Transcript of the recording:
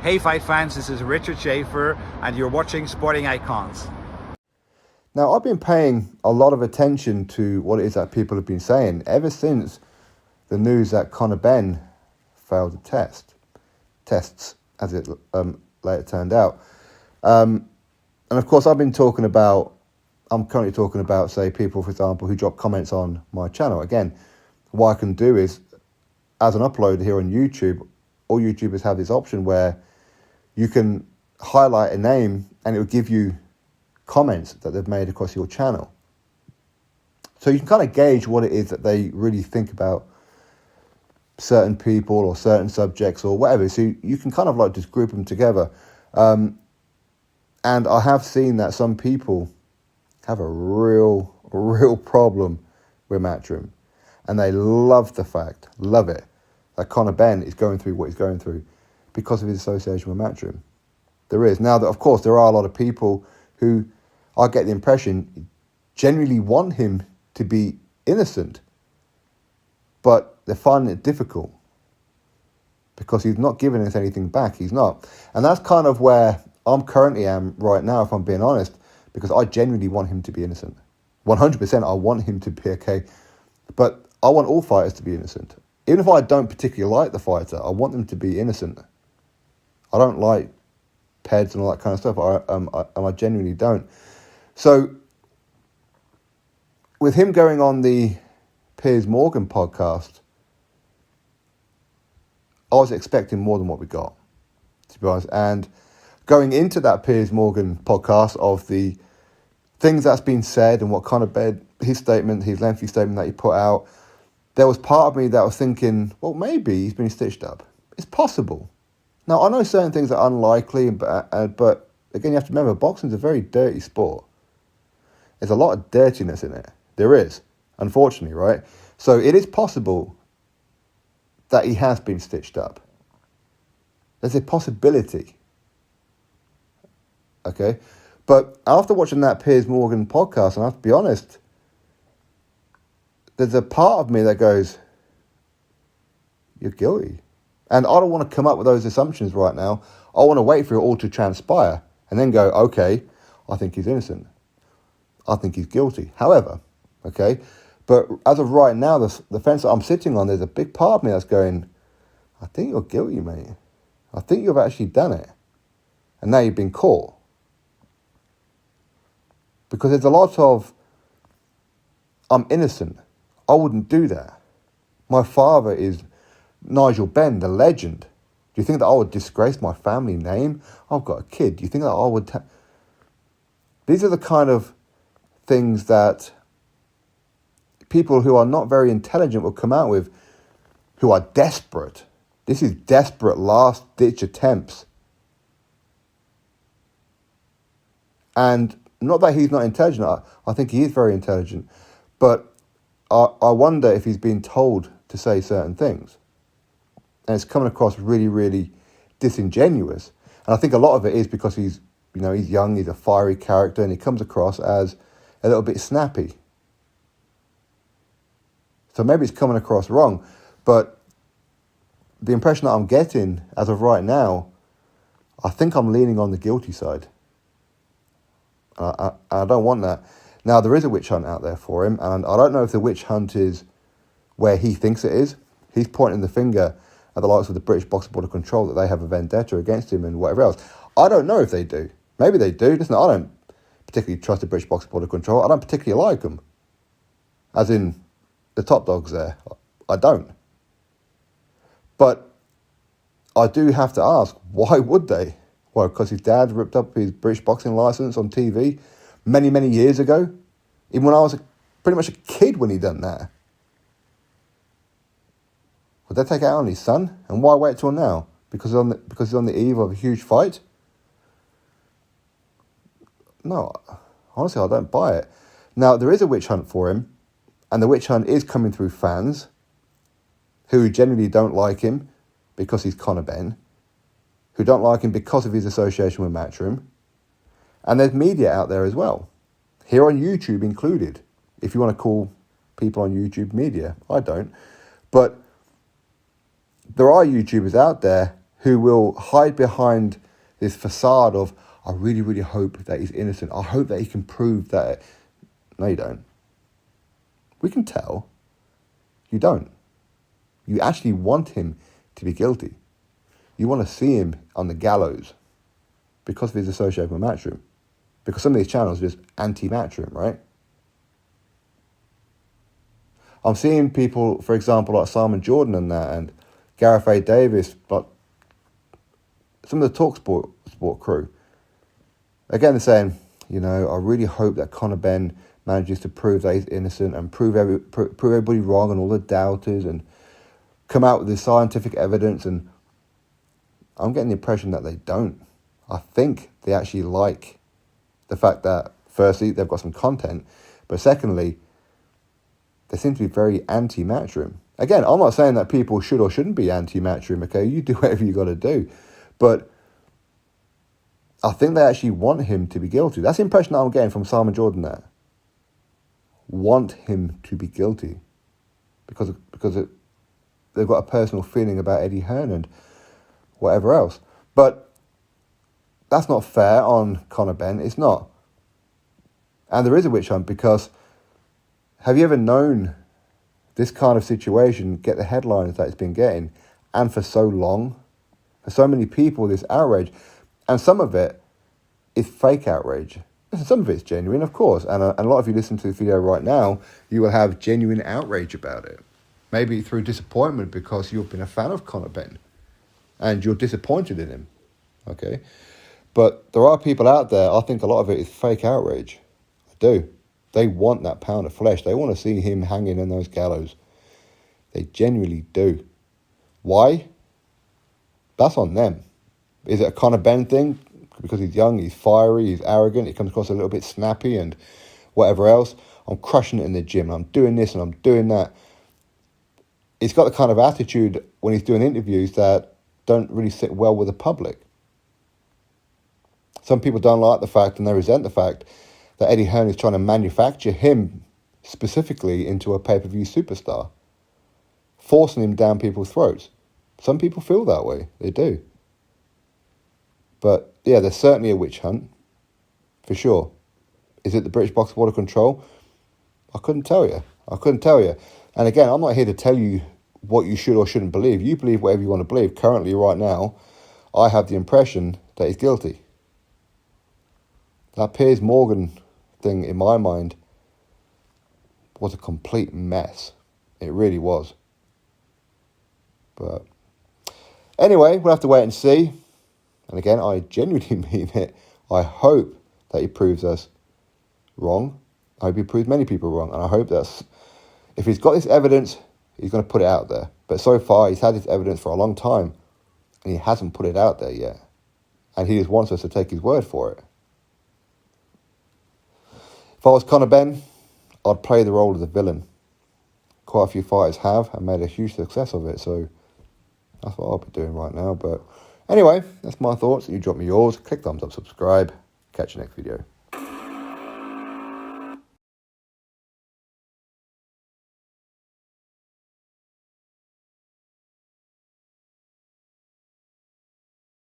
Hey fight fans, this is Richard Schaefer and you're watching Sporting Icons. Now, I've been paying a lot of attention to what it is that people have been saying ever since the news that Conor Benn failed the tests, as it later turned out. And of course, I'm currently talking about, say, people, for example, who drop comments on my channel. Again, what I can do is, as an uploader here on YouTube, all YouTubers have this option where you can highlight a name and it will give you comments that they've made across your channel. So you can kind of gauge what it is that they really think about certain people or certain subjects or whatever. So you can kind of like just group them together. And I have seen that some people have a real problem with Matchroom. And they love it, that Conor Benn is going through what he's going through because of his association with Matchroom. There is. Now, of course, there are a lot of people who, I get the impression, genuinely want him to be innocent, but they're finding it difficult because he's not giving us anything back. He's not. And that's kind of where I'm currently am right now, if I'm being honest, because I genuinely want him to be innocent. 100% I want him to be okay. But I want all fighters to be innocent. Even if I don't particularly like the fighter, I want them to be innocent. I don't like peds and all that kind of stuff. I genuinely don't. So, with him going on the Piers Morgan podcast, I was expecting more than what we got, to be honest. And going into that Piers Morgan podcast of the things that's been said and what Conor Benn, his lengthy statement that he put out, there was part of me that was thinking, well, maybe he's been stitched up. It's possible. Now, I know certain things are unlikely, but again, you have to remember, boxing's a very dirty sport. There's a lot of dirtiness in it. There is, unfortunately, right? So it is possible that he has been stitched up. There's a possibility. Okay? But after watching that Piers Morgan podcast, and I have to be honest, there's a part of me that goes, you're guilty. And I don't want to come up with those assumptions right now. I want to wait for it all to transpire and then go, okay, I think he's innocent. I think he's guilty. However, okay, but as of right now, the fence that I'm sitting on, there's a big part of me that's going, I think you're guilty, mate. I think you've actually done it. And now you've been caught. Because there's a lot of, I'm innocent. I wouldn't do that. My father is Nigel Benn, the legend. Do you think that I would disgrace my family name? I've got a kid. Do you think that I would... These are the kind of things that people who are not very intelligent will come out with, who are desperate. This is desperate last-ditch attempts. And not that he's not intelligent. I think he is very intelligent. But I wonder if he's been told to say certain things. And it's coming across really, really disingenuous. And I think a lot of it is because he's young, he's a fiery character, and he comes across as a little bit snappy. So maybe it's coming across wrong. But the impression that I'm getting as of right now, I think I'm leaning on the guilty side. I don't want that. Now, there is a witch hunt out there for him, and I don't know if the witch hunt is where he thinks it is. He's pointing the finger at the likes of the British Boxing Board of Control that they have a vendetta against him and whatever else. I don't know if they do. Maybe they do. Listen, I don't particularly trust the British Boxing Board of Control. I don't particularly like them. As in, the top dogs there. I don't. But I do have to ask, why would they? Well, because his dad ripped up his British boxing licence on TV many, many years ago. Even when I was pretty much a kid when he done that. Would they take it out on his son? And why wait till now? Because he's on the eve of a huge fight? No, honestly, I don't buy it. Now, there is a witch hunt for him, and the witch hunt is coming through fans who generally don't like him because he's Conor Benn, who don't like him because of his association with Matchroom. And there's media out there as well, here on YouTube included, if you want to call people on YouTube media. I don't. But there are YouTubers out there who will hide behind this facade of, I really, really hope that he's innocent. I hope that he can prove that. No, you don't. We can tell. You don't. You actually want him to be guilty. You want to see him on the gallows because of his association with Matchroom. Because some of these channels are just anti-Matchroom, right? I'm seeing people, for example, like Simon Jordan and that, and Gareth A. Davis, like some of the TalkSport crew. Again, they're saying, you know, I really hope that Conor Benn manages to prove that he's innocent and prove everybody wrong and all the doubters and come out with the scientific evidence. And I'm getting the impression that they don't. I think they actually like the fact that, firstly, they've got some content, but secondly, they seem to be very anti-Matchroom. Again, I'm not saying that people should or shouldn't be anti-Matchroom, okay? You do whatever you got to do. But I think they actually want him to be guilty. That's the impression that I'm getting from Simon Jordan there. Want him to be guilty. Because they've got a personal feeling about Eddie Hearn and whatever else. But that's not fair on Conor Benn. It's not. And there is a witch hunt because have you ever known this kind of situation get the headlines that it's been getting, and for so long? For so many people, this outrage, and some of it is fake outrage. Some of it's genuine, of course, and a lot of you listen to the video right now, you will have genuine outrage about it. Maybe through disappointment because you've been a fan of Conor Benn and you're disappointed in him, okay? But there are people out there, I think a lot of it is fake outrage. I do. They want that pound of flesh. They want to see him hanging in those gallows. They genuinely do. Why? That's on them. Is it a Conor Benn thing? Because he's young, he's fiery, he's arrogant, he comes across a little bit snappy and whatever else. I'm crushing it in the gym, I'm doing this and I'm doing that. He's got the kind of attitude when he's doing interviews that don't really sit well with the public. Some people don't like the fact and they resent the fact that Eddie Hearn is trying to manufacture him specifically into a pay-per-view superstar, forcing him down people's throats. Some people feel that way, they do. But yeah, there's certainly a witch hunt, for sure. Is it the British Box Water Control? I couldn't tell you. And again, I'm not here to tell you what you should or shouldn't believe. You believe whatever you want to believe. Currently, right now, I have the impression that he's guilty. That Piers Morgan thing, in my mind, was a complete mess. It really was. But anyway, we'll have to wait and see. And again, I genuinely mean it. I hope that he proves us wrong. I hope he proves many people wrong. And I hope that if he's got this evidence, he's going to put it out there. But so far, he's had this evidence for a long time, and he hasn't put it out there yet. And he just wants us to take his word for it. If I was Conor Benn, I'd play the role of the villain. Quite a few fighters have and made a huge success of it. So that's what I'll be doing right now. But anyway, that's my thoughts. You drop me yours. Click thumbs up, subscribe. Catch you next video.